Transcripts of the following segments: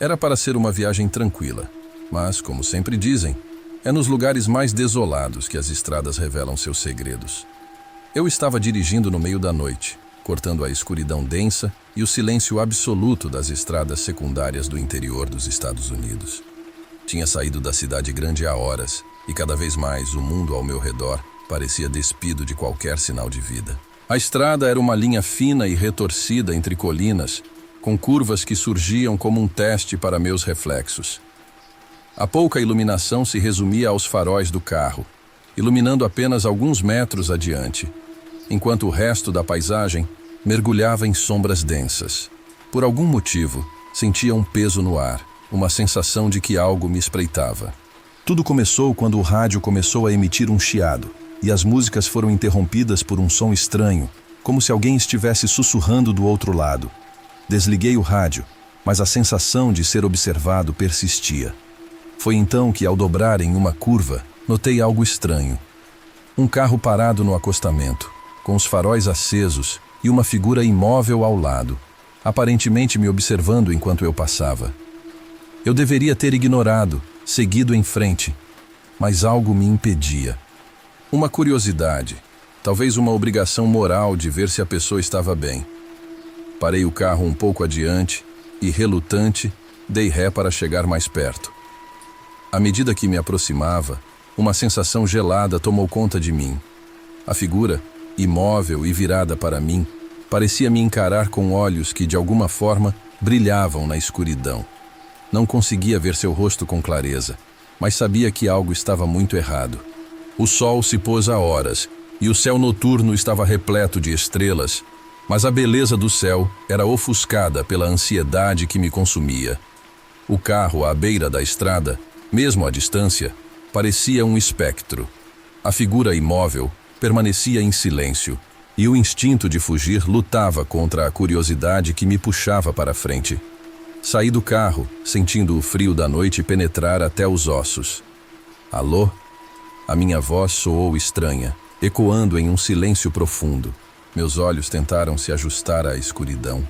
Era para ser uma viagem tranquila, mas, como sempre dizem, é nos lugares mais desolados que as estradas revelam seus segredos. Eu estava dirigindo no meio da noite, cortando a escuridão densa e o silêncio absoluto das estradas secundárias do interior dos Estados Unidos. Tinha saído da cidade grande há horas, e cada vez mais o mundo ao meu redor parecia despido de qualquer sinal de vida. A estrada era uma linha fina e retorcida entre colinas, com curvas que surgiam como um teste para meus reflexos. A pouca iluminação se resumia aos faróis do carro, iluminando apenas alguns metros adiante, enquanto o resto da paisagem mergulhava em sombras densas. Por algum motivo, sentia um peso no ar, uma sensação de que algo me espreitava. Tudo começou quando o rádio começou a emitir um chiado, e as músicas foram interrompidas por um som estranho, como se alguém estivesse sussurrando do outro lado. Desliguei o rádio, mas a sensação de ser observado persistia. Foi então que, ao dobrar em uma curva, notei algo estranho. Um carro parado no acostamento, com os faróis acesos e uma figura imóvel ao lado, aparentemente me observando enquanto eu passava. Eu deveria ter ignorado, seguido em frente, mas algo me impedia. Uma curiosidade, talvez uma obrigação moral de ver se a pessoa estava bem. Parei o carro um pouco adiante e, relutante, dei ré para chegar mais perto. À medida que me aproximava, uma sensação gelada tomou conta de mim. A figura, imóvel e virada para mim, parecia me encarar com olhos que, de alguma forma, brilhavam na escuridão. Não conseguia ver seu rosto com clareza, mas sabia que algo estava muito errado. O sol se pôs há horas, e o céu noturno estava repleto de estrelas, mas a beleza do céu era ofuscada pela ansiedade que me consumia. O carro à beira da estrada, mesmo à distância, parecia um espectro. A figura imóvel permanecia em silêncio, e o instinto de fugir lutava contra a curiosidade que me puxava para frente. Saí do carro, sentindo o frio da noite penetrar até os ossos. Alô? A minha voz soou estranha, ecoando em um silêncio profundo. Meus olhos tentaram se ajustar à escuridão,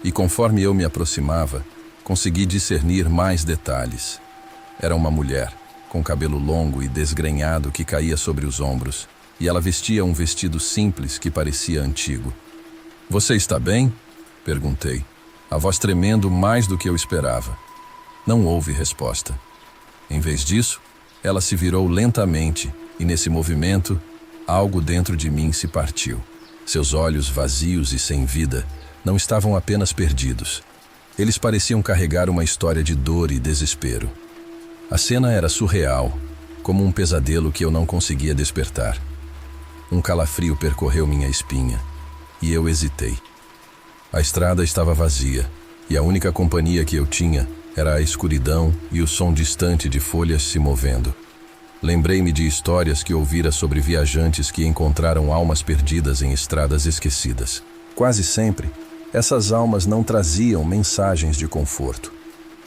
e conforme eu me aproximava, consegui discernir mais detalhes. Era uma mulher, com cabelo longo e desgrenhado que caía sobre os ombros, e ela vestia um vestido simples que parecia antigo. "Você está bem?" perguntei, a voz tremendo mais do que eu esperava. Não houve resposta. Em vez disso, ela se virou lentamente, e nesse movimento, algo dentro de mim se partiu. Seus olhos vazios e sem vida não estavam apenas perdidos. Eles pareciam carregar uma história de dor e desespero. A cena era surreal, como um pesadelo que eu não conseguia despertar. Um calafrio percorreu minha espinha, e eu hesitei. A estrada estava vazia, e a única companhia que eu tinha era a escuridão e o som distante de folhas se movendo. Lembrei-me de histórias que ouvira sobre viajantes que encontraram almas perdidas em estradas esquecidas. Quase sempre, essas almas não traziam mensagens de conforto.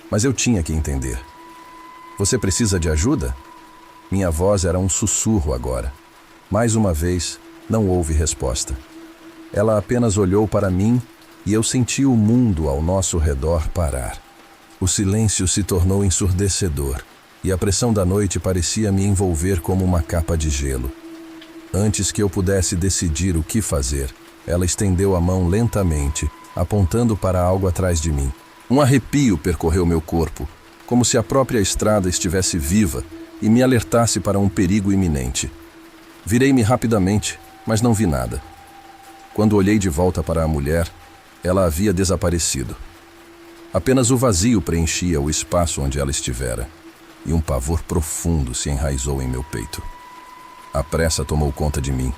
Mas eu tinha que entender. "Você precisa de ajuda?" Minha voz era um sussurro agora. Mais uma vez, não houve resposta. Ela apenas olhou para mim e eu senti o mundo ao nosso redor parar. O silêncio se tornou ensurdecedor, e a pressão da noite parecia me envolver como uma capa de gelo. Antes que eu pudesse decidir o que fazer, ela estendeu a mão lentamente, apontando para algo atrás de mim. Um arrepio percorreu meu corpo, como se a própria estrada estivesse viva e me alertasse para um perigo iminente. Virei-me rapidamente, mas não vi nada. Quando olhei de volta para a mulher, ela havia desaparecido. Apenas o vazio preenchia o espaço onde ela estivera, e um pavor profundo se enraizou em meu peito. A pressa tomou conta de mim,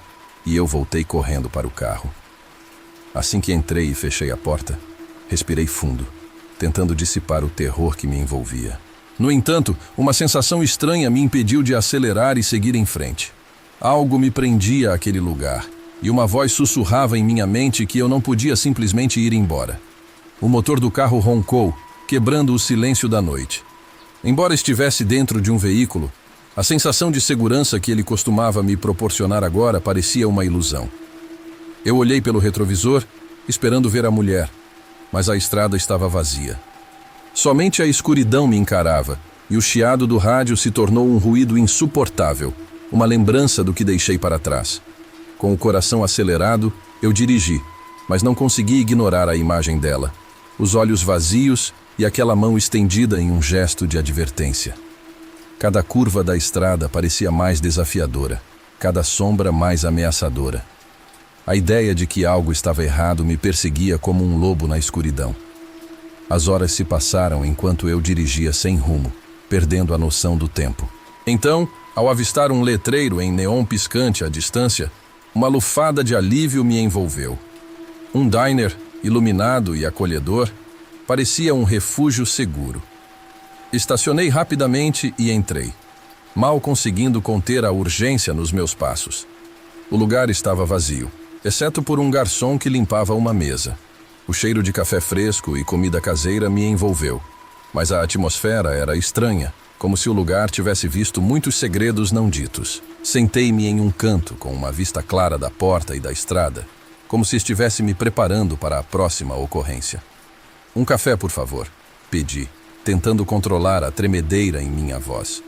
e eu voltei correndo para o carro. Assim que entrei e fechei a porta, respirei fundo, tentando dissipar o terror que me envolvia. No entanto, uma sensação estranha me impediu de acelerar e seguir em frente. Algo me prendia àquele lugar, e uma voz sussurrava em minha mente que eu não podia simplesmente ir embora. O motor do carro roncou, quebrando o silêncio da noite. Embora estivesse dentro de um veículo, a sensação de segurança que ele costumava me proporcionar agora parecia uma ilusão. Eu olhei pelo retrovisor, esperando ver a mulher, mas a estrada estava vazia. Somente a escuridão me encarava, e o chiado do rádio se tornou um ruído insuportável, uma lembrança do que deixei para trás. Com o coração acelerado, eu dirigi, mas não consegui ignorar a imagem dela, os olhos vazios e aquela mão estendida em um gesto de advertência. Cada curva da estrada parecia mais desafiadora, cada sombra mais ameaçadora. A ideia de que algo estava errado me perseguia como um lobo na escuridão. As horas se passaram enquanto eu dirigia sem rumo, perdendo a noção do tempo. Então, ao avistar um letreiro em neon piscante à distância, uma lufada de alívio me envolveu. Um diner, iluminado e acolhedor, parecia um refúgio seguro. Estacionei rapidamente e entrei, mal conseguindo conter a urgência nos meus passos. O lugar estava vazio, exceto por um garçom que limpava uma mesa. O cheiro de café fresco e comida caseira me envolveu, mas a atmosfera era estranha, como se o lugar tivesse visto muitos segredos não ditos. Sentei-me em um canto com uma vista clara da porta e da estrada, como se estivesse me preparando para a próxima ocorrência. "Um café, por favor", pedi, tentando controlar a tremedeira em minha voz.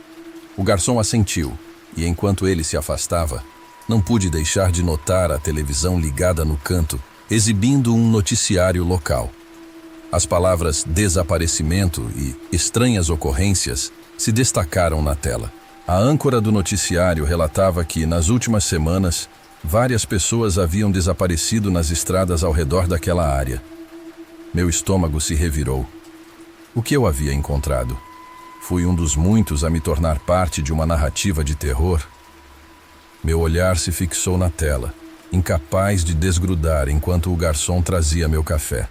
O garçom assentiu, e enquanto ele se afastava, não pude deixar de notar a televisão ligada no canto, exibindo um noticiário local. As palavras desaparecimento e estranhas ocorrências se destacaram na tela. A âncora do noticiário relatava que, nas últimas semanas, várias pessoas haviam desaparecido nas estradas ao redor daquela área. Meu estômago se revirou. O que eu havia encontrado? Fui um dos muitos a me tornar parte de uma narrativa de terror? Meu olhar se fixou na tela, incapaz de desgrudar enquanto o garçom trazia meu café.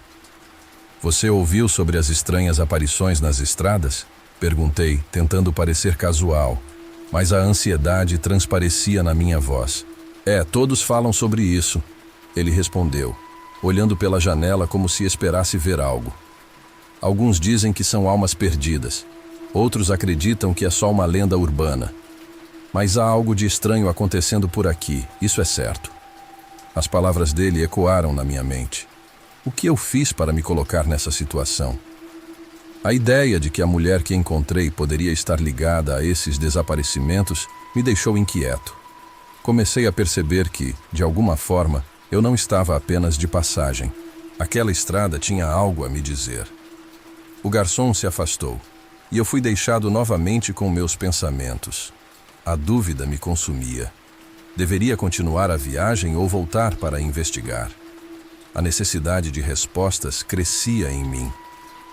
"Você ouviu sobre as estranhas aparições nas estradas?" Perguntei, tentando parecer casual, mas a ansiedade transparecia na minha voz. Todos falam sobre isso", ele respondeu, olhando pela janela como se esperasse ver algo. "Alguns dizem que são almas perdidas, outros acreditam que é só uma lenda urbana. Mas há algo de estranho acontecendo por aqui, isso é certo." As palavras dele ecoaram na minha mente. O que eu fiz para me colocar nessa situação? A ideia de que a mulher que encontrei poderia estar ligada a esses desaparecimentos me deixou inquieto. Comecei a perceber que, de alguma forma, eu não estava apenas de passagem. Aquela estrada tinha algo a me dizer. O garçom se afastou, e eu fui deixado novamente com meus pensamentos. A dúvida me consumia. Deveria continuar a viagem ou voltar para investigar? A necessidade de respostas crescia em mim.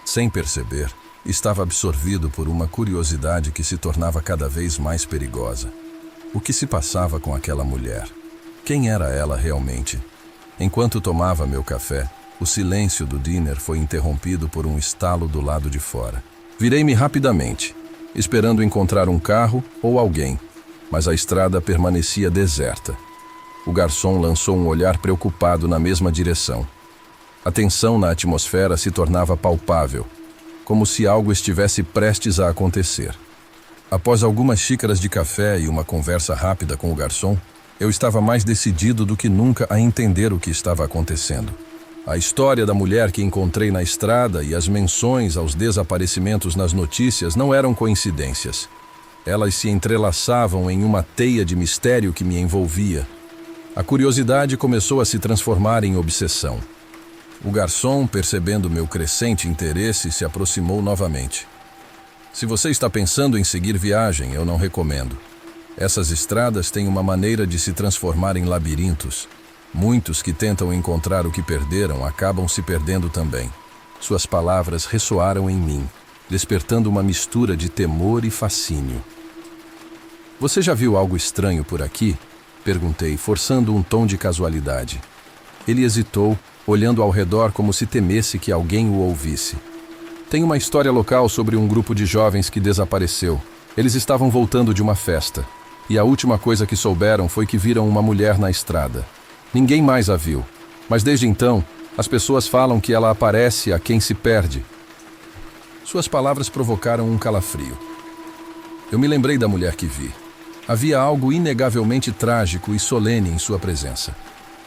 Sem perceber, estava absorvido por uma curiosidade que se tornava cada vez mais perigosa. O que se passava com aquela mulher? Quem era ela realmente? Enquanto tomava meu café, o silêncio do diner foi interrompido por um estalo do lado de fora. Virei-me rapidamente, esperando encontrar um carro ou alguém, mas a estrada permanecia deserta. O garçom lançou um olhar preocupado na mesma direção. A tensão na atmosfera se tornava palpável, como se algo estivesse prestes a acontecer. Após algumas xícaras de café e uma conversa rápida com o garçom, eu estava mais decidido do que nunca a entender o que estava acontecendo. A história da mulher que encontrei na estrada e as menções aos desaparecimentos nas notícias não eram coincidências. Elas se entrelaçavam em uma teia de mistério que me envolvia. A curiosidade começou a se transformar em obsessão. O garçom, percebendo meu crescente interesse, se aproximou novamente. "Se você está pensando em seguir viagem, eu não recomendo. Essas estradas têm uma maneira de se transformar em labirintos. Muitos que tentam encontrar o que perderam acabam se perdendo também." Suas palavras ressoaram em mim, despertando uma mistura de temor e fascínio. "Você já viu algo estranho por aqui?" Perguntei, forçando um tom de casualidade. Ele hesitou, olhando ao redor como se temesse que alguém o ouvisse. "Tem uma história local sobre um grupo de jovens que desapareceu. Eles estavam voltando de uma festa, e a última coisa que souberam foi que viram uma mulher na estrada. Ninguém mais a viu, mas desde então, as pessoas falam que ela aparece a quem se perde." Suas palavras provocaram um calafrio. Eu me lembrei da mulher que vi. Havia algo inegavelmente trágico e solene em sua presença.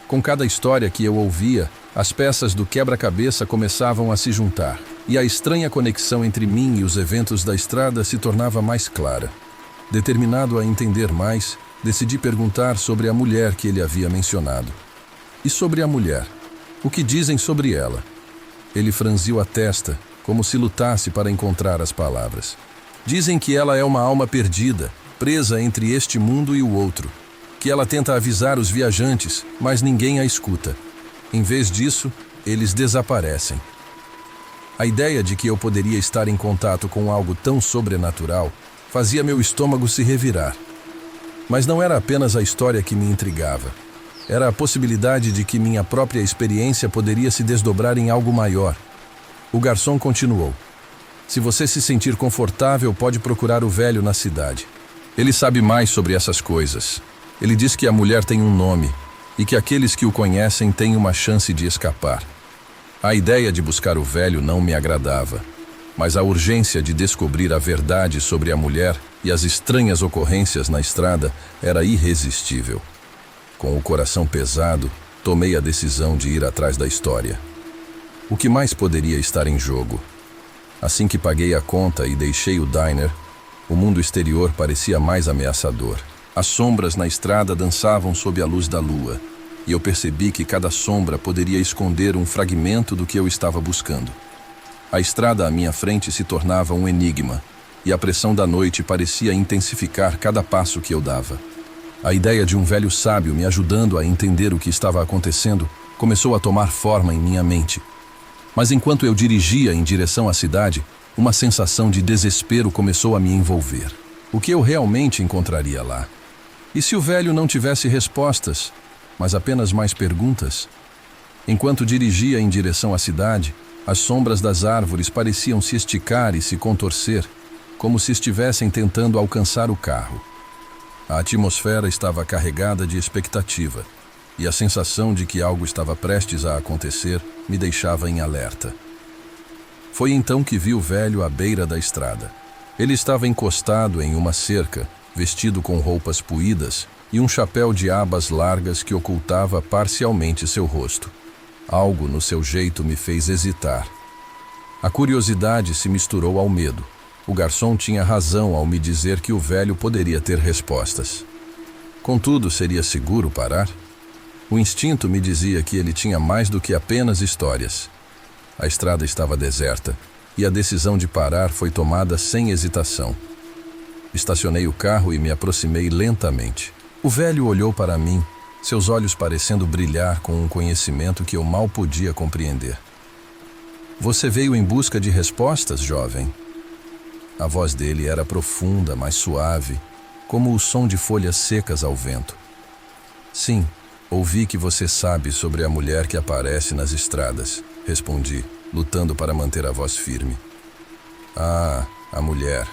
Com cada história que eu ouvia, as peças do quebra-cabeça começavam a se juntar. e a estranha conexão entre mim e os eventos da estrada se tornava mais clara. Determinado a entender mais, decidi perguntar sobre a mulher que ele havia mencionado. E sobre a mulher? O que dizem sobre ela? Ele franziu a testa, como se lutasse para encontrar as palavras. Dizem que ela é uma alma perdida, presa entre este mundo e o outro. Que ela tenta avisar os viajantes, mas ninguém a escuta. Em vez disso, eles desaparecem. A ideia de que eu poderia estar em contato com algo tão sobrenatural fazia meu estômago se revirar. Mas não era apenas a história que me intrigava. Era a possibilidade de que minha própria experiência poderia se desdobrar em algo maior. O garçom continuou. Se você se sentir confortável, pode procurar o velho na cidade. Ele sabe mais sobre essas coisas. Ele diz que a mulher tem um nome e que aqueles que o conhecem têm uma chance de escapar. A ideia de buscar o velho não me agradava, mas a urgência de descobrir a verdade sobre a mulher e as estranhas ocorrências na estrada era irresistível. Com o coração pesado, tomei a decisão de ir atrás da história. O que mais poderia estar em jogo? Assim que paguei a conta e deixei o diner, o mundo exterior parecia mais ameaçador. As sombras na estrada dançavam sob a luz da lua, e eu percebi que cada sombra poderia esconder um fragmento do que eu estava buscando. A estrada à minha frente se tornava um enigma, e a pressão da noite parecia intensificar cada passo que eu dava. A ideia de um velho sábio me ajudando a entender o que estava acontecendo começou a tomar forma em minha mente. Mas enquanto eu dirigia em direção à cidade, uma sensação de desespero começou a me envolver. O que eu realmente encontraria lá? E se o velho não tivesse respostas, mas apenas mais perguntas? Enquanto dirigia em direção à cidade, as sombras das árvores pareciam se esticar e se contorcer, como se estivessem tentando alcançar o carro. A atmosfera estava carregada de expectativa, e a sensação de que algo estava prestes a acontecer me deixava em alerta. Foi então que vi o velho à beira da estrada. Ele estava encostado em uma cerca, vestido com roupas puídas e um chapéu de abas largas que ocultava parcialmente seu rosto. Algo no seu jeito me fez hesitar. A curiosidade se misturou ao medo. O garçom tinha razão ao me dizer que o velho poderia ter respostas. Contudo, seria seguro parar? O instinto me dizia que ele tinha mais do que apenas histórias. A estrada estava deserta, e a decisão de parar foi tomada sem hesitação. Estacionei o carro e me aproximei lentamente. O velho olhou para mim, seus olhos parecendo brilhar com um conhecimento que eu mal podia compreender. Você veio em busca de respostas, jovem? A voz dele era profunda, mas suave, como o som de folhas secas ao vento. Sim, ouvi que você sabe sobre a mulher que aparece nas estradas, respondi, lutando para manter a voz firme. Ah, a mulher.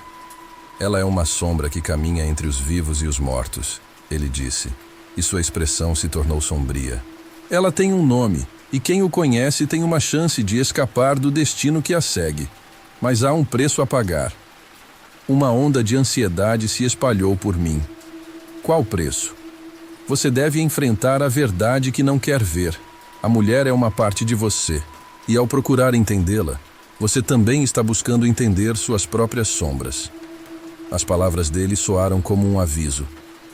Ela é uma sombra que caminha entre os vivos e os mortos, ele disse, e sua expressão se tornou sombria. Ela tem um nome, e quem o conhece tem uma chance de escapar do destino que a segue. Mas há um preço a pagar. Uma onda de ansiedade se espalhou por mim. Qual preço? Você deve enfrentar a verdade que não quer ver. A mulher é uma parte de você, e ao procurar entendê-la, você também está buscando entender suas próprias sombras. As palavras dele soaram como um aviso,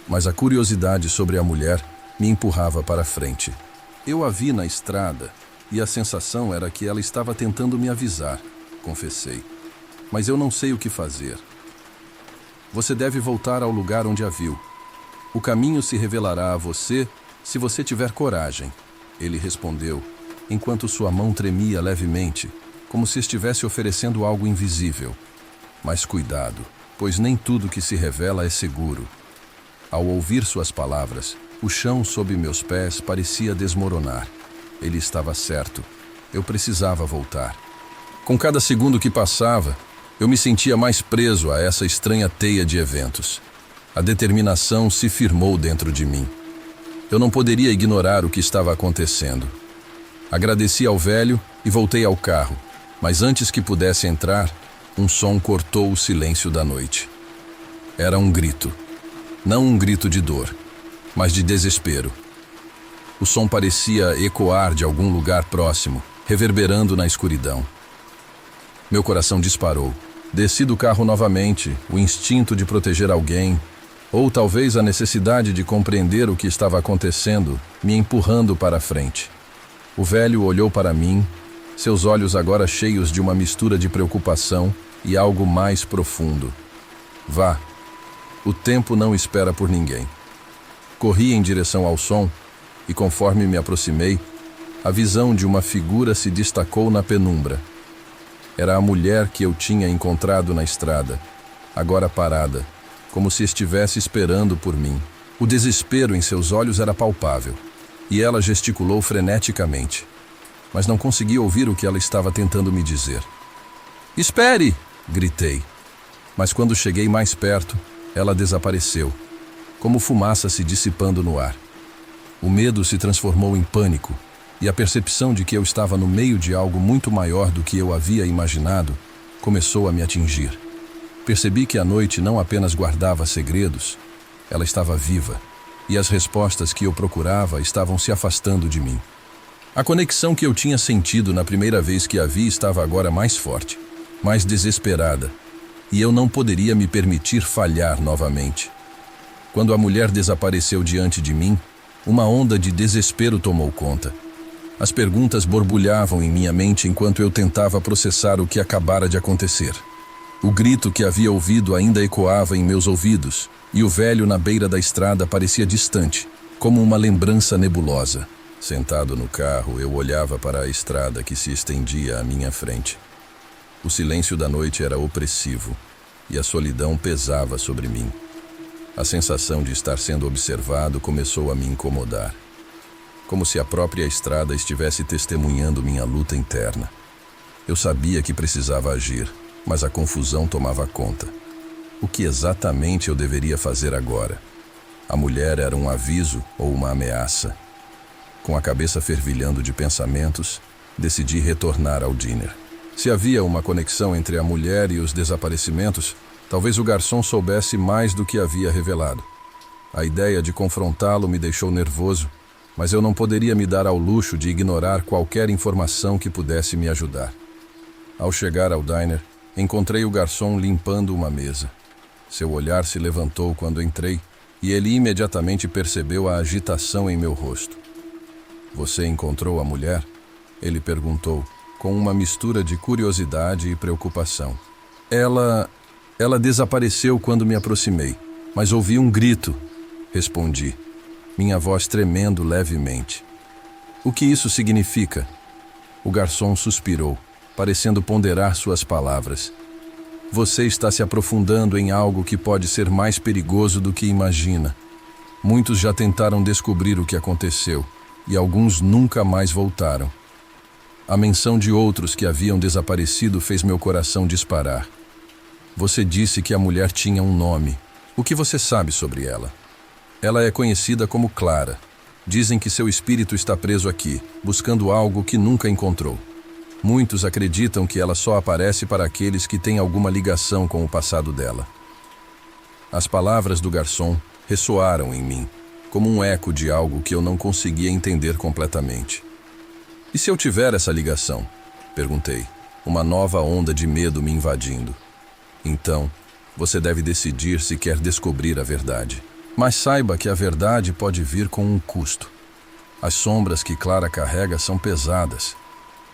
mas a curiosidade sobre a mulher me empurrava para frente. Eu a vi na estrada, e a sensação era que ela estava tentando me avisar, confessei. Mas eu não sei o que fazer. Você deve voltar ao lugar onde a viu. O caminho se revelará a você se você tiver coragem, ele respondeu, enquanto sua mão tremia levemente, como se estivesse oferecendo algo invisível. Mas cuidado, pois nem tudo que se revela é seguro. Ao ouvir suas palavras, o chão sob meus pés parecia desmoronar. Ele estava certo. Eu precisava voltar. Com cada segundo que passava, eu me sentia mais preso a essa estranha teia de eventos. A determinação se firmou dentro de mim. Eu não poderia ignorar o que estava acontecendo. Agradeci ao velho e voltei ao carro, mas antes que pudesse entrar, um som cortou o silêncio da noite. Era um grito. Não um grito de dor, mas de desespero. O som parecia ecoar de algum lugar próximo, reverberando na escuridão. Meu coração disparou. Desci do carro novamente, o instinto de proteger alguém, ou talvez a necessidade de compreender o que estava acontecendo, me empurrando para a frente. O velho olhou para mim, seus olhos agora cheios de uma mistura de preocupação e algo mais profundo. Vá. O tempo não espera por ninguém. Corri em direção ao som e, conforme me aproximei, a visão de uma figura se destacou na penumbra. Era a mulher que eu tinha encontrado na estrada, agora parada, como se estivesse esperando por mim. O desespero em seus olhos era palpável, e ela gesticulou freneticamente, mas não consegui ouvir o que ela estava tentando me dizer. "Espere!" gritei, mas quando cheguei mais perto, ela desapareceu, como fumaça se dissipando no ar. O medo se transformou em pânico, e a percepção de que eu estava no meio de algo muito maior do que eu havia imaginado começou a me atingir. Percebi que a noite não apenas guardava segredos, ela estava viva, e as respostas que eu procurava estavam se afastando de mim. A conexão que eu tinha sentido na primeira vez que a vi estava agora mais forte, mais desesperada, e eu não poderia me permitir falhar novamente. Quando a mulher desapareceu diante de mim, uma onda de desespero tomou conta. As perguntas borbulhavam em minha mente enquanto eu tentava processar o que acabara de acontecer. O grito que havia ouvido ainda ecoava em meus ouvidos, e o velho na beira da estrada parecia distante, como uma lembrança nebulosa. Sentado no carro, eu olhava para a estrada que se estendia à minha frente. O silêncio da noite era opressivo, e a solidão pesava sobre mim. A sensação de estar sendo observado começou a me incomodar, como se a própria estrada estivesse testemunhando minha luta interna. Eu sabia que precisava agir, mas a confusão tomava conta. O que exatamente eu deveria fazer agora? A mulher era um aviso ou uma ameaça? Com a cabeça fervilhando de pensamentos, decidi retornar ao diner. Se havia uma conexão entre a mulher e os desaparecimentos, talvez o garçom soubesse mais do que havia revelado. A ideia de confrontá-lo me deixou nervoso, mas eu não poderia me dar ao luxo de ignorar qualquer informação que pudesse me ajudar. Ao chegar ao diner, encontrei o garçom limpando uma mesa. Seu olhar se levantou quando entrei, e ele imediatamente percebeu a agitação em meu rosto. "Você encontrou a mulher?" ele perguntou, com uma mistura de curiosidade e preocupação. Ela desapareceu quando me aproximei, mas ouvi um grito", respondi, minha voz tremendo levemente. "O que isso significa?" O garçom suspirou, parecendo ponderar suas palavras. "Você está se aprofundando em algo que pode ser mais perigoso do que imagina. Muitos já tentaram descobrir o que aconteceu, e alguns nunca mais voltaram. A menção de outros que haviam desaparecido fez meu coração disparar. Você disse que a mulher tinha um nome. O que você sabe sobre ela?" "Ela é conhecida como Clara. Dizem que seu espírito está preso aqui, buscando algo que nunca encontrou. Muitos acreditam que ela só aparece para aqueles que têm alguma ligação com o passado dela." As palavras do garçom ressoaram em mim, como um eco de algo que eu não conseguia entender completamente. "E se eu tiver essa ligação?" perguntei, uma nova onda de medo me invadindo. "Então, você deve decidir se quer descobrir a verdade. Mas saiba que a verdade pode vir com um custo. As sombras que Clara carrega são pesadas,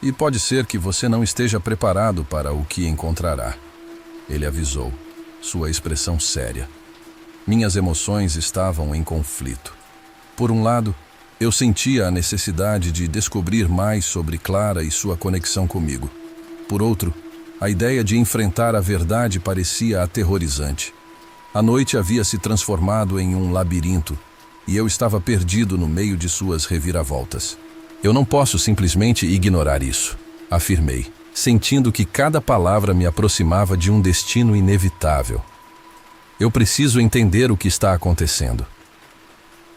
e pode ser que você não esteja preparado para o que encontrará." Ele avisou, sua expressão séria. Minhas emoções estavam em conflito. Por um lado, eu sentia a necessidade de descobrir mais sobre Clara e sua conexão comigo. Por outro, a ideia de enfrentar a verdade parecia aterrorizante. A noite havia se transformado em um labirinto, e eu estava perdido no meio de suas reviravoltas. "Eu não posso simplesmente ignorar isso", afirmei, sentindo que cada palavra me aproximava de um destino inevitável. "Eu preciso entender o que está acontecendo.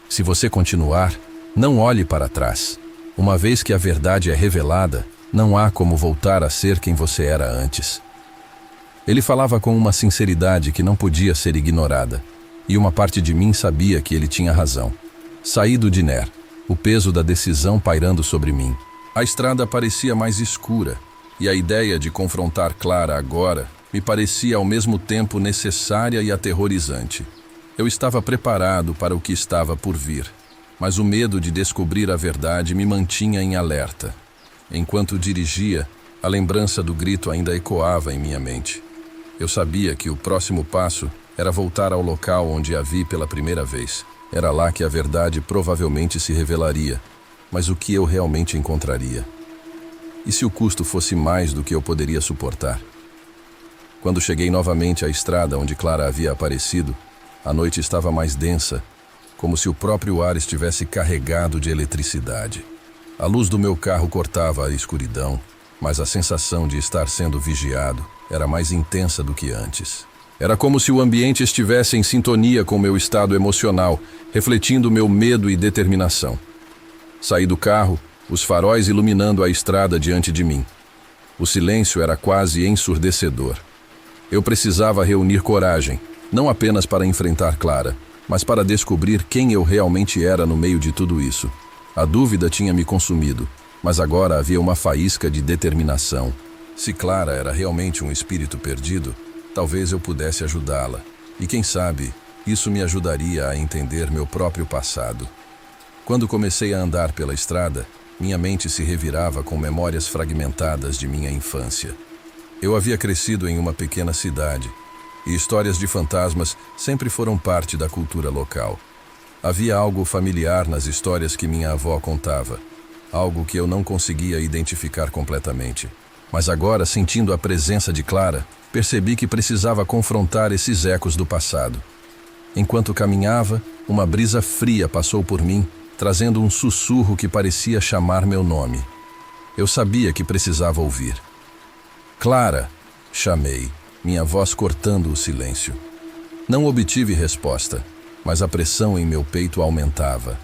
Se você continuar, não olhe para trás. Uma vez que a verdade é revelada, não há como voltar a ser quem você era antes." Ele falava com uma sinceridade que não podia ser ignorada, e uma parte de mim sabia que ele tinha razão. Saí do diner, o peso da decisão pairando sobre mim. A estrada parecia mais escura, e a ideia de confrontar Clara agora me parecia ao mesmo tempo necessária e aterrorizante. Eu estava preparado para o que estava por vir, mas o medo de descobrir a verdade me mantinha em alerta. Enquanto dirigia, a lembrança do grito ainda ecoava em minha mente. Eu sabia que o próximo passo era voltar ao local onde a vi pela primeira vez. Era lá que a verdade provavelmente se revelaria, mas o que eu realmente encontraria? E se o custo fosse mais do que eu poderia suportar? Quando cheguei novamente à estrada onde Clara havia aparecido, a noite estava mais densa, como se o próprio ar estivesse carregado de eletricidade. A luz do meu carro cortava a escuridão, mas a sensação de estar sendo vigiado era mais intensa do que antes. Era como se o ambiente estivesse em sintonia com meu estado emocional, refletindo meu medo e determinação. Saí do carro, os faróis iluminando a estrada diante de mim. O silêncio era quase ensurdecedor. Eu precisava reunir coragem, não apenas para enfrentar Clara, mas para descobrir quem eu realmente era no meio de tudo isso. A dúvida tinha me consumido, mas agora havia uma faísca de determinação. Se Clara era realmente um espírito perdido, talvez eu pudesse ajudá-la. E quem sabe, isso me ajudaria a entender meu próprio passado. Quando comecei a andar pela estrada, minha mente se revirava com memórias fragmentadas de minha infância. Eu havia crescido em uma pequena cidade, e histórias de fantasmas sempre foram parte da cultura local. Havia algo familiar nas histórias que minha avó contava, algo que eu não conseguia identificar completamente. Mas agora, sentindo a presença de Clara, percebi que precisava confrontar esses ecos do passado. Enquanto caminhava, uma brisa fria passou por mim, trazendo um sussurro que parecia chamar meu nome. Eu sabia que precisava ouvir. Clara, chamei, minha voz cortando o silêncio. Não obtive resposta, mas a pressão em meu peito aumentava.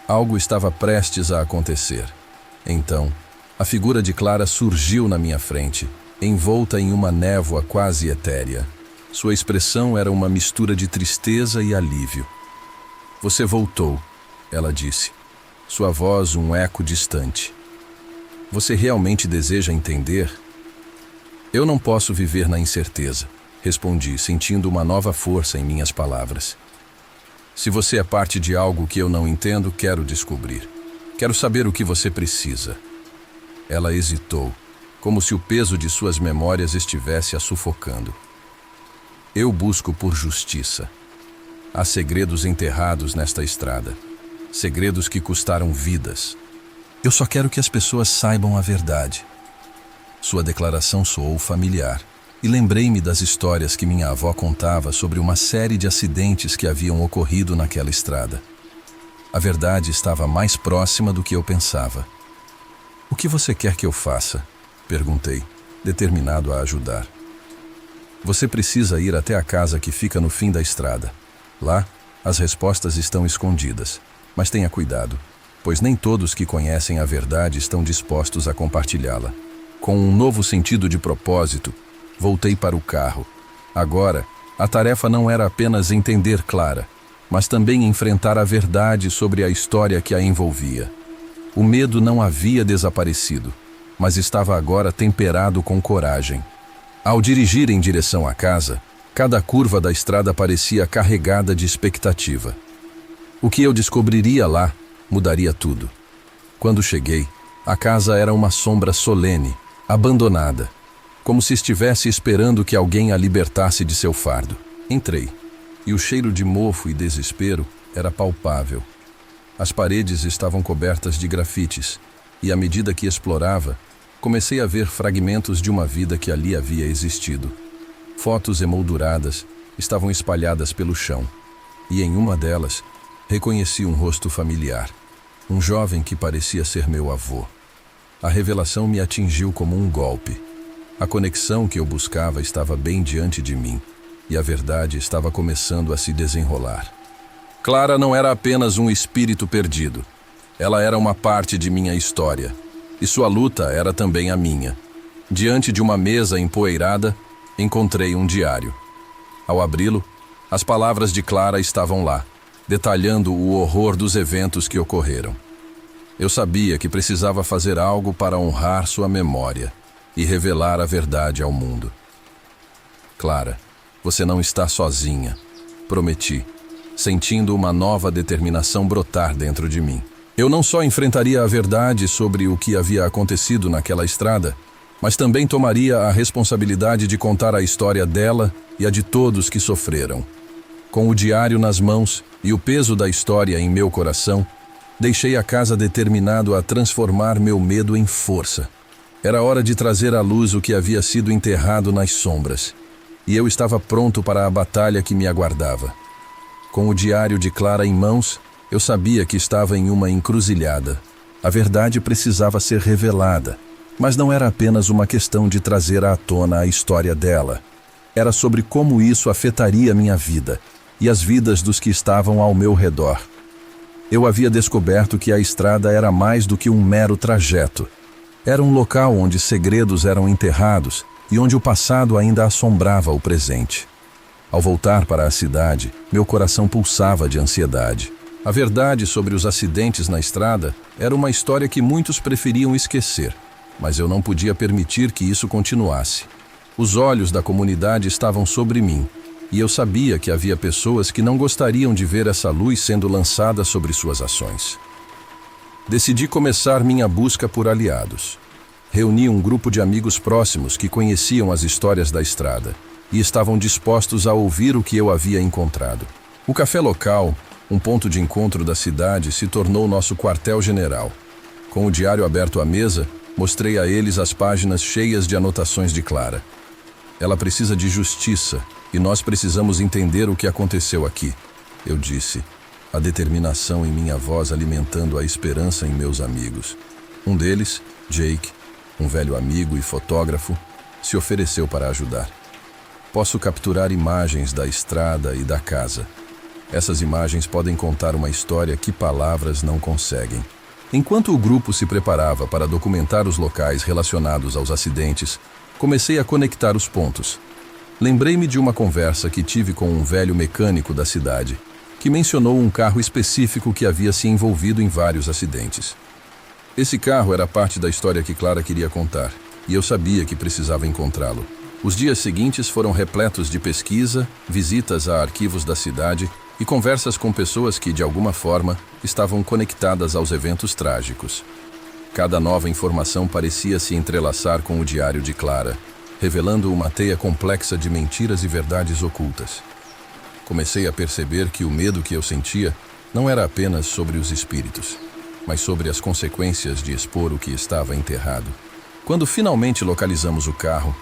Algo estava prestes a acontecer. Então, a figura de Clara surgiu na minha frente, envolta em uma névoa quase etérea. Sua expressão era uma mistura de tristeza e alívio. "Você voltou", ela disse. Sua voz um eco distante. "Você realmente deseja entender?" "Eu não posso viver na incerteza", respondi, sentindo uma nova força em minhas palavras. "Se você é parte de algo que eu não entendo, quero descobrir. Quero saber o que você precisa." Ela hesitou, como se o peso de suas memórias estivesse a sufocando. "Eu busco por justiça. Há segredos enterrados nesta estrada. Segredos que custaram vidas. Eu só quero que as pessoas saibam a verdade." Sua declaração soou familiar, e lembrei-me das histórias que minha avó contava sobre uma série de acidentes que haviam ocorrido naquela estrada. A verdade estava mais próxima do que eu pensava. "O que você quer que eu faça?" perguntei, determinado a ajudar. "Você precisa ir até a casa que fica no fim da estrada. Lá, as respostas estão escondidas, mas tenha cuidado, pois nem todos que conhecem a verdade estão dispostos a compartilhá-la." Com um novo sentido de propósito, voltei para o carro. Agora, a tarefa não era apenas entender Clara, mas também enfrentar a verdade sobre a história que a envolvia. O medo não havia desaparecido, mas estava agora temperado com coragem. Ao dirigir em direção à casa, cada curva da estrada parecia carregada de expectativa. O que eu descobriria lá mudaria tudo. Quando cheguei, a casa era uma sombra solene, abandonada, como se estivesse esperando que alguém a libertasse de seu fardo. Entrei, e o cheiro de mofo e desespero era palpável. As paredes estavam cobertas de grafites, e à medida que explorava, comecei a ver fragmentos de uma vida que ali havia existido. Fotos emolduradas estavam espalhadas pelo chão, e em uma delas, reconheci um rosto familiar, um jovem que parecia ser meu avô. A revelação me atingiu como um golpe. A conexão que eu buscava estava bem diante de mim, e a verdade estava começando a se desenrolar. Clara não era apenas um espírito perdido. Ela era uma parte de minha história, e sua luta era também a minha. Diante de uma mesa empoeirada, encontrei um diário. Ao abri-lo, as palavras de Clara estavam lá, detalhando o horror dos eventos que ocorreram. Eu sabia que precisava fazer algo para honrar sua memória. e revelar a verdade ao mundo. Clara, você não está sozinha, prometi, sentindo uma nova determinação brotar dentro de mim. Eu não só enfrentaria a verdade sobre o que havia acontecido naquela estrada, mas também tomaria a responsabilidade de contar a história dela e a de todos que sofreram. Com o diário nas mãos e o peso da história em meu coração, deixei a casa determinado a transformar meu medo em força. Era hora de trazer à luz o que havia sido enterrado nas sombras, e eu estava pronto para a batalha que me aguardava. Com o diário de Clara em mãos, eu sabia que estava em uma encruzilhada. A verdade precisava ser revelada, mas não era apenas uma questão de trazer à tona a história dela. Era sobre como isso afetaria minha vida e as vidas dos que estavam ao meu redor. Eu havia descoberto que a estrada era mais do que um mero trajeto. Era um local onde segredos eram enterrados e onde o passado ainda assombrava o presente. Ao voltar para a cidade, meu coração pulsava de ansiedade. A verdade sobre os acidentes na estrada era uma história que muitos preferiam esquecer, mas eu não podia permitir que isso continuasse. Os olhos da comunidade estavam sobre mim, e eu sabia que havia pessoas que não gostariam de ver essa luz sendo lançada sobre suas ações. Decidi começar minha busca por aliados. Reuni um grupo de amigos próximos que conheciam as histórias da estrada e estavam dispostos a ouvir o que eu havia encontrado. O café local, um ponto de encontro da cidade, se tornou nosso quartel-general. Com o diário aberto à mesa, mostrei a eles as páginas cheias de anotações de Clara. Ela precisa de justiça e nós precisamos entender o que aconteceu aqui, eu disse, a determinação em minha voz alimentando a esperança em meus amigos. Um deles, Jake, um velho amigo e fotógrafo, se ofereceu para ajudar. Posso capturar imagens da estrada e da casa. Essas imagens podem contar uma história que palavras não conseguem. Enquanto o grupo se preparava para documentar os locais relacionados aos acidentes, comecei a conectar os pontos. Lembrei-me de uma conversa que tive com um velho mecânico da cidade, que mencionou um carro específico que havia se envolvido em vários acidentes. Esse carro era parte da história que Clara queria contar, e eu sabia que precisava encontrá-lo. Os dias seguintes foram repletos de pesquisa, visitas a arquivos da cidade e conversas com pessoas que, de alguma forma, estavam conectadas aos eventos trágicos. Cada nova informação parecia se entrelaçar com o diário de Clara, revelando uma teia complexa de mentiras e verdades ocultas. Comecei a perceber que o medo que eu sentia não era apenas sobre os espíritos, mas sobre as consequências de expor o que estava enterrado. Quando finalmente localizamos o carro,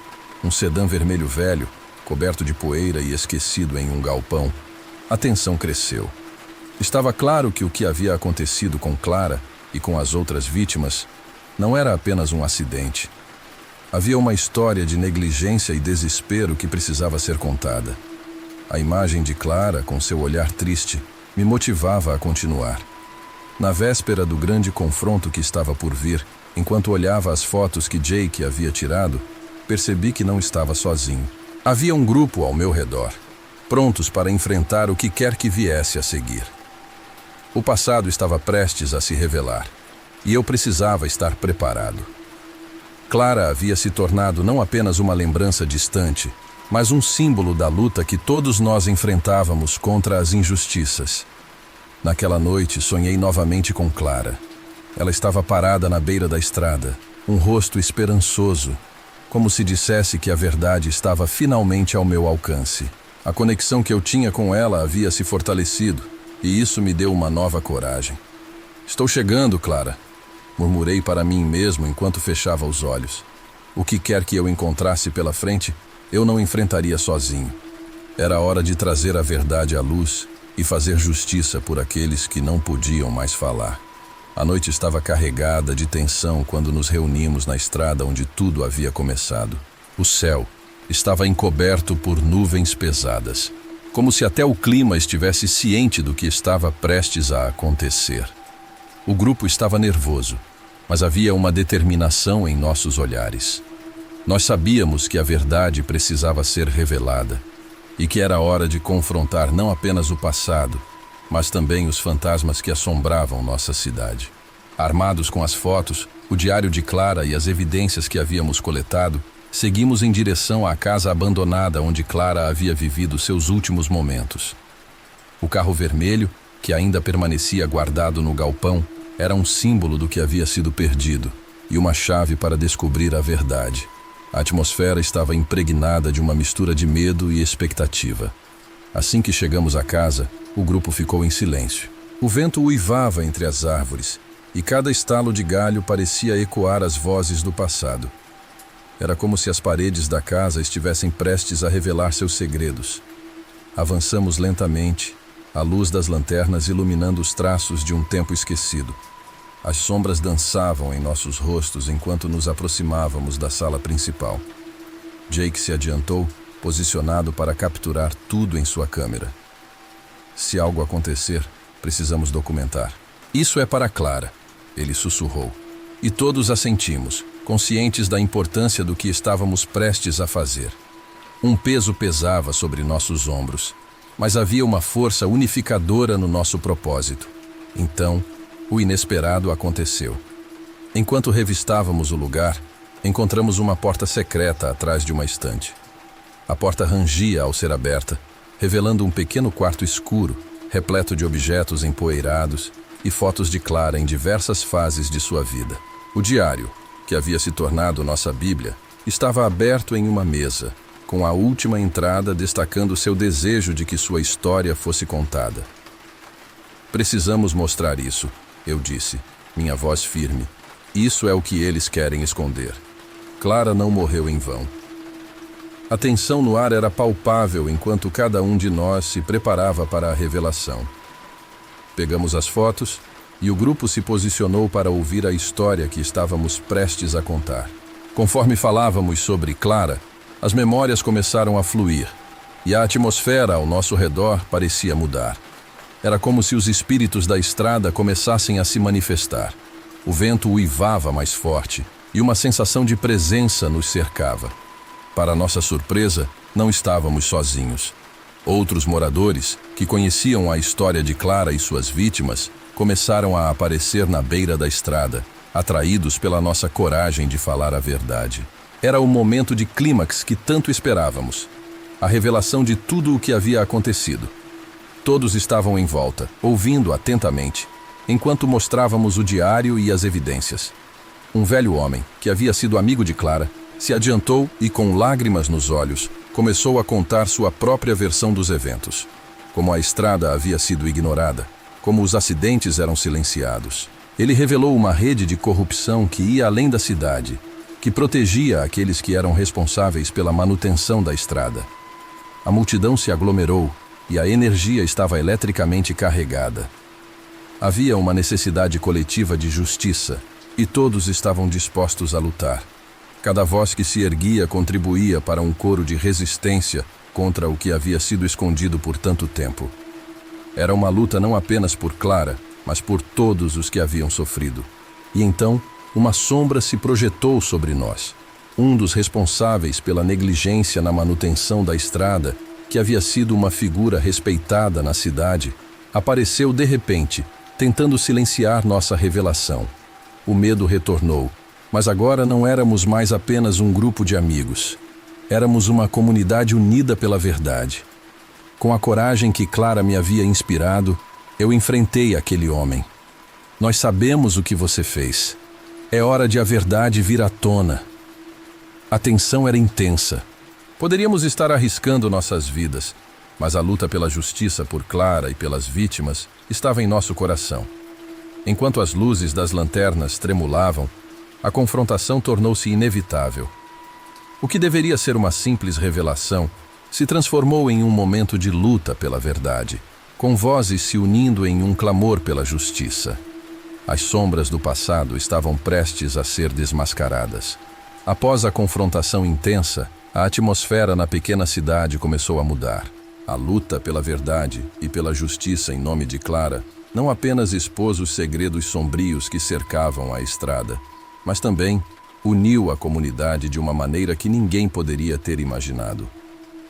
um sedã vermelho velho, coberto de poeira e esquecido em um galpão, a tensão cresceu. Estava claro que o que havia acontecido com Clara e com as outras vítimas não era apenas um acidente. Havia uma história de negligência e desespero que precisava ser contada. A imagem de Clara, com seu olhar triste, me motivava a continuar. Na véspera do grande confronto que estava por vir, enquanto olhava as fotos que Jake havia tirado, percebi que não estava sozinho. Havia um grupo ao meu redor, prontos para enfrentar o que quer que viesse a seguir. O passado estava prestes a se revelar, e eu precisava estar preparado. Clara havia se tornado não apenas uma lembrança distante, mas um símbolo da luta que todos nós enfrentávamos contra as injustiças. Naquela noite, sonhei novamente com Clara. Ela estava parada na beira da estrada, um rosto esperançoso, como se dissesse que a verdade estava finalmente ao meu alcance. A conexão que eu tinha com ela havia se fortalecido, e isso me deu uma nova coragem. "Estou chegando, Clara", murmurei para mim mesmo enquanto fechava os olhos. O que quer que eu encontrasse pela frente, eu não enfrentaria sozinho. Era hora de trazer a verdade à luz e fazer justiça por aqueles que não podiam mais falar. A noite estava carregada de tensão quando nos reunimos na estrada onde tudo havia começado. O céu estava encoberto por nuvens pesadas, como se até o clima estivesse ciente do que estava prestes a acontecer. O grupo estava nervoso, mas havia uma determinação em nossos olhares. Nós sabíamos que a verdade precisava ser revelada e que era hora de confrontar não apenas o passado, mas também os fantasmas que assombravam nossa cidade. Armados com as fotos, o diário de Clara e as evidências que havíamos coletado, seguimos em direção à casa abandonada onde Clara havia vivido seus últimos momentos. O carro vermelho, que ainda permanecia guardado no galpão, era um símbolo do que havia sido perdido e uma chave para descobrir a verdade. A atmosfera estava impregnada de uma mistura de medo e expectativa. Assim que chegamos à casa, o grupo ficou em silêncio. O vento uivava entre as árvores e cada estalo de galho parecia ecoar as vozes do passado. Era como se as paredes da casa estivessem prestes a revelar seus segredos. Avançamos lentamente, a luz das lanternas iluminando os traços de um tempo esquecido. As sombras dançavam em nossos rostos enquanto nos aproximávamos da sala principal. Jake se adiantou, posicionado para capturar tudo em sua câmera. Se algo acontecer, precisamos documentar. Isso é para Clara, ele sussurrou. E todos assentimos, conscientes da importância do que estávamos prestes a fazer. Um peso pesava sobre nossos ombros, mas havia uma força unificadora no nosso propósito. Então, o inesperado aconteceu. Enquanto revistávamos o lugar, encontramos uma porta secreta atrás de uma estante. A porta rangia ao ser aberta, revelando um pequeno quarto escuro, repleto de objetos empoeirados e fotos de Clara em diversas fases de sua vida. O diário, que havia se tornado nossa Bíblia, estava aberto em uma mesa, com a última entrada destacando seu desejo de que sua história fosse contada. Precisamos mostrar isso, eu disse, minha voz firme. Isso é o que eles querem esconder. Clara não morreu em vão. A tensão no ar era palpável enquanto cada um de nós se preparava para a revelação. Pegamos as fotos e o grupo se posicionou para ouvir a história que estávamos prestes a contar. Conforme falávamos sobre Clara, as memórias começaram a fluir e a atmosfera ao nosso redor parecia mudar. Era como se os espíritos da estrada começassem a se manifestar. O vento uivava mais forte e uma sensação de presença nos cercava. Para nossa surpresa, não estávamos sozinhos. Outros moradores, que conheciam a história de Clara e suas vítimas, começaram a aparecer na beira da estrada, atraídos pela nossa coragem de falar a verdade. Era o momento de clímax que tanto esperávamos. A revelação de tudo o que havia acontecido. Todos estavam em volta, ouvindo atentamente, enquanto mostrávamos o diário e as evidências. Um velho homem, que havia sido amigo de Clara, se adiantou e, com lágrimas nos olhos, começou a contar sua própria versão dos eventos. Como a estrada havia sido ignorada, como os acidentes eram silenciados. Ele revelou uma rede de corrupção que ia além da cidade, que protegia aqueles que eram responsáveis pela manutenção da estrada. A multidão se aglomerou e a energia estava eletricamente carregada. Havia uma necessidade coletiva de justiça e todos estavam dispostos a lutar. Cada voz que se erguia contribuía para um coro de resistência contra o que havia sido escondido por tanto tempo. Era uma luta não apenas por Clara, mas por todos os que haviam sofrido. E então, uma sombra se projetou sobre nós. Um dos responsáveis pela negligência na manutenção da estrada, que havia sido uma figura respeitada na cidade, apareceu de repente, tentando silenciar nossa revelação. O medo retornou. Mas agora não éramos mais apenas um grupo de amigos. Éramos uma comunidade unida pela verdade. Com a coragem que Clara me havia inspirado, eu enfrentei aquele homem. Nós sabemos o que você fez. É hora de a verdade vir à tona. A tensão era intensa. Poderíamos estar arriscando nossas vidas, mas a luta pela justiça por Clara e pelas vítimas estava em nosso coração. Enquanto as luzes das lanternas tremulavam, a confrontação tornou-se inevitável. O que deveria ser uma simples revelação se transformou em um momento de luta pela verdade, com vozes se unindo em um clamor pela justiça. As sombras do passado estavam prestes a ser desmascaradas. Após a confrontação intensa, a atmosfera na pequena cidade começou a mudar. A luta pela verdade e pela justiça em nome de Clara não apenas expôs os segredos sombrios que cercavam a estrada, mas também uniu a comunidade de uma maneira que ninguém poderia ter imaginado.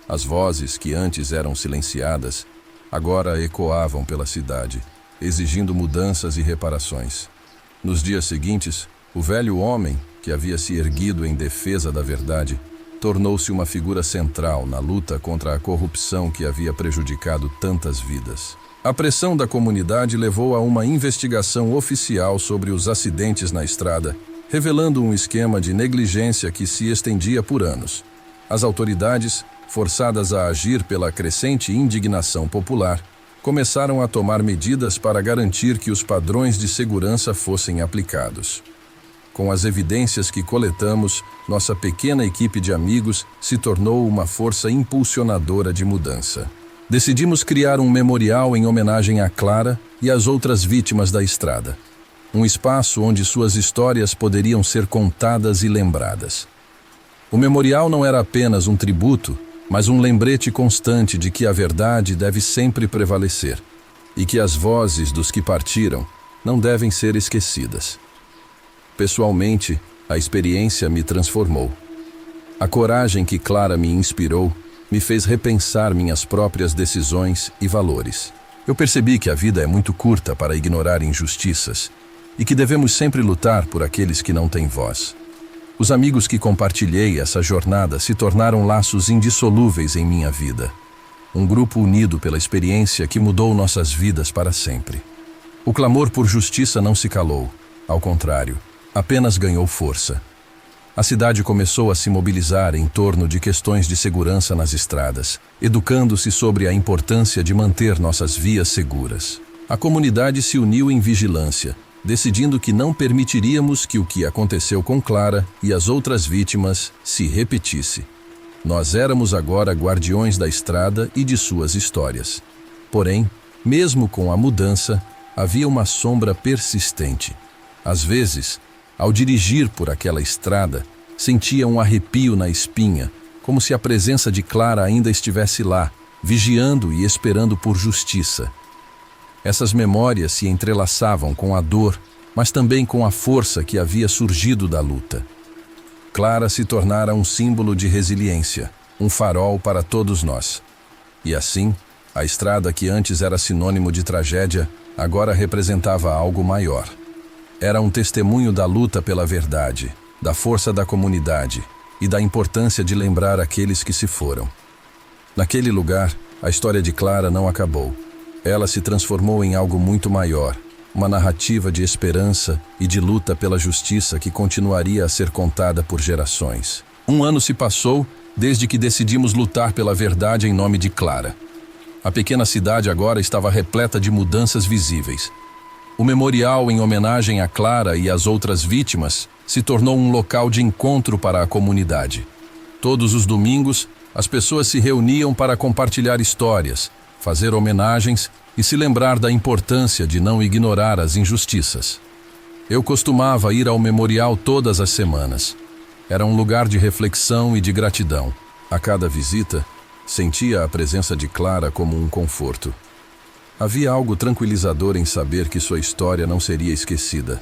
As vozes que antes eram silenciadas, agora ecoavam pela cidade, exigindo mudanças e reparações. Nos dias seguintes, o velho homem, que havia se erguido em defesa da verdade, tornou-se uma figura central na luta contra a corrupção que havia prejudicado tantas vidas. A pressão da comunidade levou a uma investigação oficial sobre os acidentes na estrada, revelando um esquema de negligência que se estendia por anos. As autoridades, forçadas a agir pela crescente indignação popular, começaram a tomar medidas para garantir que os padrões de segurança fossem aplicados. Com as evidências que coletamos, nossa pequena equipe de amigos se tornou uma força impulsionadora de mudança. Decidimos criar um memorial em homenagem a Clara e às outras vítimas da estrada. Um espaço onde suas histórias poderiam ser contadas e lembradas. O memorial não era apenas um tributo, mas um lembrete constante de que a verdade deve sempre prevalecer e que as vozes dos que partiram não devem ser esquecidas. Pessoalmente, a experiência me transformou. A coragem que Clara me inspirou me fez repensar minhas próprias decisões e valores. Eu percebi que a vida é muito curta para ignorar injustiças e que devemos sempre lutar por aqueles que não têm voz. Os amigos que compartilhei essa jornada se tornaram laços indissolúveis em minha vida. Um grupo unido pela experiência que mudou nossas vidas para sempre. O clamor por justiça não se calou, ao contrário, apenas ganhou força. A cidade começou a se mobilizar em torno de questões de segurança nas estradas, educando-se sobre a importância de manter nossas vias seguras. A comunidade se uniu em vigilância, decidindo que não permitiríamos que o que aconteceu com Clara e as outras vítimas se repetisse. Nós éramos agora guardiões da estrada e de suas histórias. Porém, mesmo com a mudança, havia uma sombra persistente. Às vezes, ao dirigir por aquela estrada, sentia um arrepio na espinha, como se a presença de Clara ainda estivesse lá, vigiando e esperando por justiça. Essas memórias se entrelaçavam com a dor, mas também com a força que havia surgido da luta. Clara se tornara um símbolo de resiliência, um farol para todos nós. E assim, a estrada que antes era sinônimo de tragédia, agora representava algo maior. Era um testemunho da luta pela verdade, da força da comunidade e da importância de lembrar aqueles que se foram. Naquele lugar, a história de Clara não acabou. Ela se transformou em algo muito maior, uma narrativa de esperança e de luta pela justiça que continuaria a ser contada por gerações. Um ano se passou desde que decidimos lutar pela verdade em nome de Clara. A pequena cidade agora estava repleta de mudanças visíveis. O memorial em homenagem a Clara e às outras vítimas se tornou um local de encontro para a comunidade. Todos os domingos, as pessoas se reuniam para compartilhar histórias, fazer homenagens e se lembrar da importância de não ignorar as injustiças. Eu costumava ir ao memorial todas as semanas. Era um lugar de reflexão e de gratidão. A cada visita, sentia a presença de Clara como um conforto. Havia algo tranquilizador em saber que sua história não seria esquecida.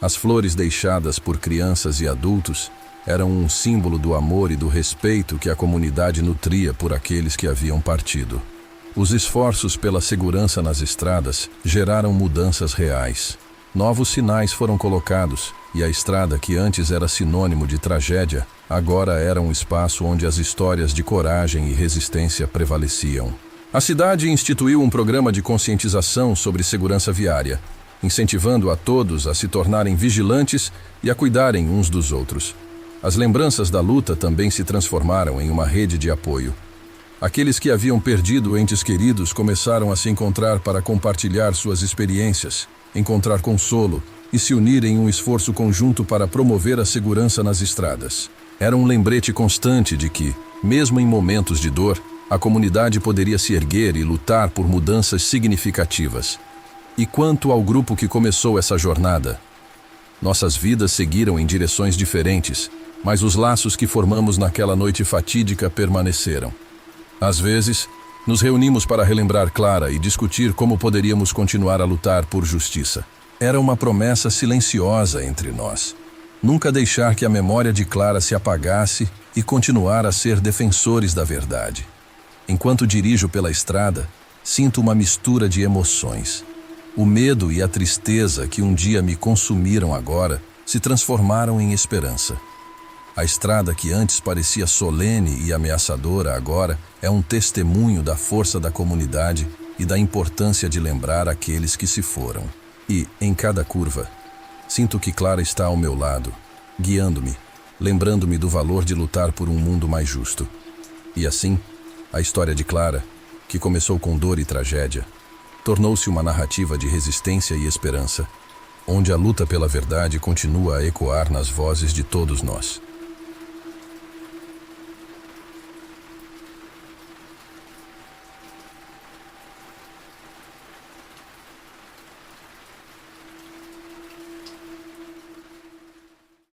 As flores deixadas por crianças e adultos eram um símbolo do amor e do respeito que a comunidade nutria por aqueles que haviam partido. Os esforços pela segurança nas estradas geraram mudanças reais. Novos sinais foram colocados e a estrada, que antes era sinônimo de tragédia, agora era um espaço onde as histórias de coragem e resistência prevaleciam. A cidade instituiu um programa de conscientização sobre segurança viária, incentivando a todos a se tornarem vigilantes e a cuidarem uns dos outros. As lembranças da luta também se transformaram em uma rede de apoio. Aqueles que haviam perdido entes queridos começaram a se encontrar para compartilhar suas experiências, encontrar consolo e se unir em um esforço conjunto para promover a segurança nas estradas. Era um lembrete constante de que, mesmo em momentos de dor, a comunidade poderia se erguer e lutar por mudanças significativas. E quanto ao grupo que começou essa jornada? Nossas vidas seguiram em direções diferentes, mas os laços que formamos naquela noite fatídica permaneceram. Às vezes, nos reunimos para relembrar Clara e discutir como poderíamos continuar a lutar por justiça. Era uma promessa silenciosa entre nós. Nunca deixar que a memória de Clara se apagasse e continuar a ser defensores da verdade. Enquanto dirijo pela estrada, sinto uma mistura de emoções. O medo e a tristeza que um dia me consumiram agora se transformaram em esperança. A estrada que antes parecia solene e ameaçadora agora é um testemunho da força da comunidade e da importância de lembrar aqueles que se foram. E, em cada curva, sinto que Clara está ao meu lado, guiando-me, lembrando-me do valor de lutar por um mundo mais justo. E assim, a história de Clara, que começou com dor e tragédia, tornou-se uma narrativa de resistência e esperança, onde a luta pela verdade continua a ecoar nas vozes de todos nós.